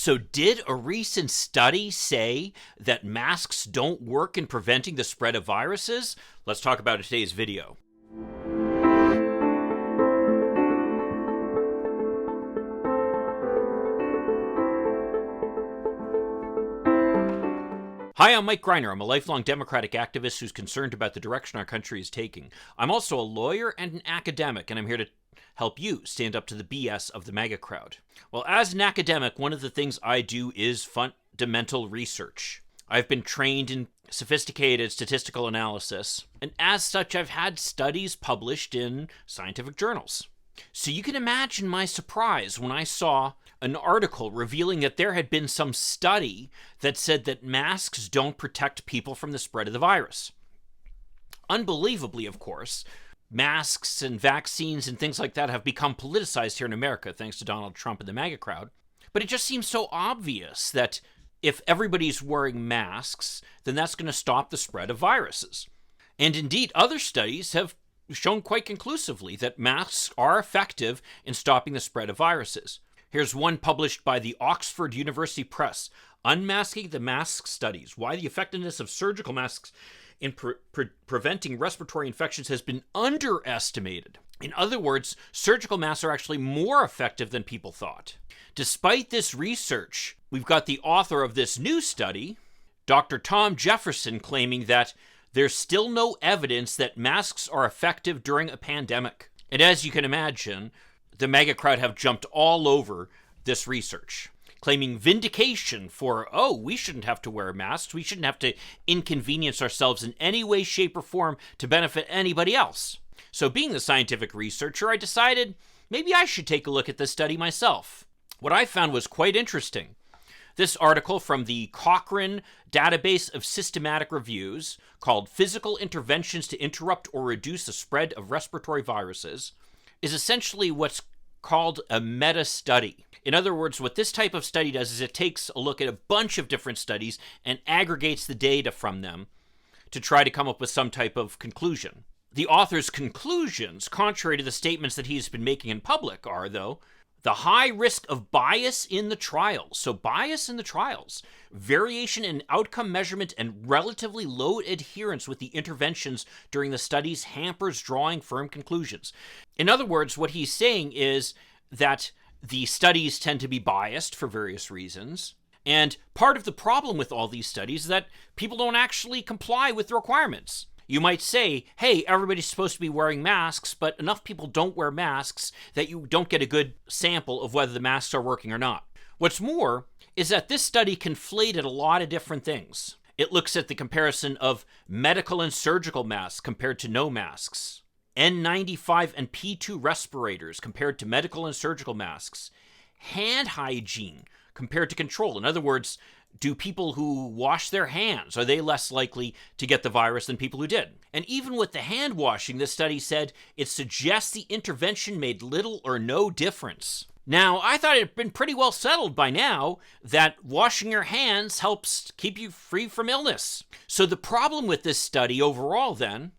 So did a recent study say that masks don't work in preventing the spread of viruses? Let's talk about it in today's video. Hi, I'm Mike Greiner. I'm a lifelong Democratic activist who's concerned about the direction our country is taking. I'm also a lawyer and an academic, and I'm here to help you stand up to the BS of the MAGA crowd. Well, as an academic, one of the things I do is fundamental research. I've been trained in sophisticated statistical analysis, and as such, I've had studies published in scientific journals. So you can imagine my surprise when I saw an article revealing that there had been some study that said that masks don't protect people from the spread of the virus. Unbelievably, of course, masks and vaccines and things like that have become politicized here in America, thanks to Donald Trump and the MAGA crowd. But it just seems so obvious that if everybody's wearing masks, then that's going to stop the spread of viruses. And indeed, other studies have shown quite conclusively that masks are effective in stopping the spread of viruses. Here's one published by the Oxford University Press, Unmasking the Mask Studies, Why the Effectiveness of Surgical Masks in Preventing Respiratory Infections Has Been Underestimated. In other words, surgical masks are actually more effective than people thought. Despite this research, we've got the author of this new study, Dr. Tom Jefferson, claiming that there's still no evidence that masks are effective during a pandemic. And as you can imagine, the MAGA crowd have jumped all over this research, claiming vindication for, we shouldn't have to wear masks. We shouldn't have to inconvenience ourselves in any way, shape, or form to benefit anybody else. So being the scientific researcher, I decided maybe I should take a look at this study myself. What I found was quite interesting. This article from the Cochrane Database of Systematic Reviews, called Physical Interventions to Interrupt or Reduce the Spread of Respiratory Viruses, is essentially what's called a meta-study. In other words, what this type of study does is it takes a look at a bunch of different studies and aggregates the data from them to try to come up with some type of conclusion. The author's conclusions, contrary to the statements that he's been making in public, are, though, the high risk of bias in the trials. So bias in the trials, variation in outcome measurement, and relatively low adherence with the interventions during the studies hampers drawing firm conclusions. In other words, what he's saying is that the studies tend to be biased for various reasons. And part of the problem with all these studies is that people don't actually comply with the requirements. You might say, hey, everybody's supposed to be wearing masks, but enough people don't wear masks that you don't get a good sample of whether the masks are working or not. What's more is that this study conflated a lot of different things. It looks at the comparison of medical and surgical masks compared to no masks, N95 and P2 respirators compared to medical and surgical masks, hand hygiene compared to control. In other words, do people who wash their hands, are they less likely to get the virus than people who did? And even with the hand washing, this study said it suggests the intervention made little or no difference. Now, I thought it had been pretty well settled by now that washing your hands helps keep you free from illness. So the problem with this study overall, then,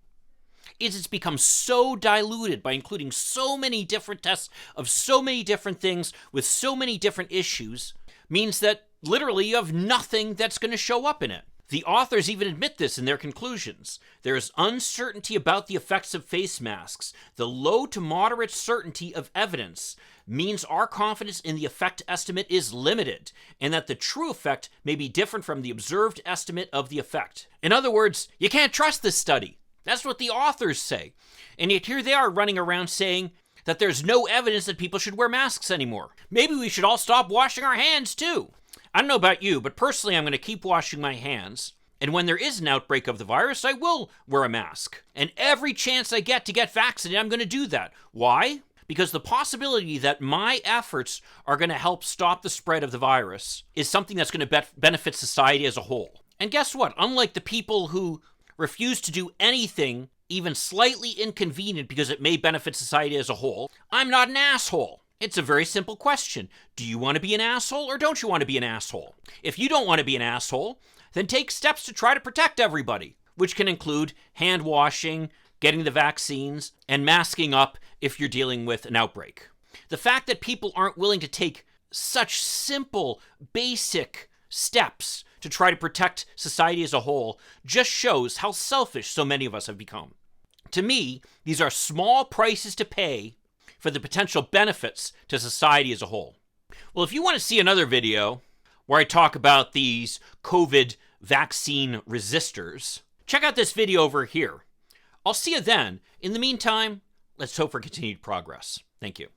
is it's become so diluted by including so many different tests of so many different things with so many different issues, means that literally you have nothing that's going to show up in it. The authors even admit this in their conclusions. There is uncertainty about the effects of face masks. The low to moderate certainty of evidence means our confidence in the effect estimate is limited, and that the true effect may be different from the observed estimate of the effect. In other words, you can't trust this study. That's what the authors say. And yet here they are running around saying that there's no evidence that people should wear masks anymore. Maybe we should all stop washing our hands too. I don't know about you, but personally I'm going to keep washing my hands. And when there is an outbreak of the virus, I will wear a mask. And every chance I get to get vaccinated, I'm going to do that. Why? Because the possibility that my efforts are going to help stop the spread of the virus is something that's going to benefit society as a whole. And guess what? Unlike the people who refuse to do anything even slightly inconvenient because it may benefit society as a whole, I'm not an asshole. It's a very simple question. Do you want to be an asshole or don't you want to be an asshole? If you don't want to be an asshole, then take steps to try to protect everybody, which can include hand washing, getting the vaccines, and masking up if you're dealing with an outbreak. The fact that people aren't willing to take such simple, basic steps to try to protect society as a whole just shows how selfish so many of us have become. To me, these are small prices to pay for the potential benefits to society as a whole. Well, if you want to see another video where I talk about these COVID vaccine resistors, check out this video over here. I'll see you then. In the meantime, let's hope for continued progress. Thank you.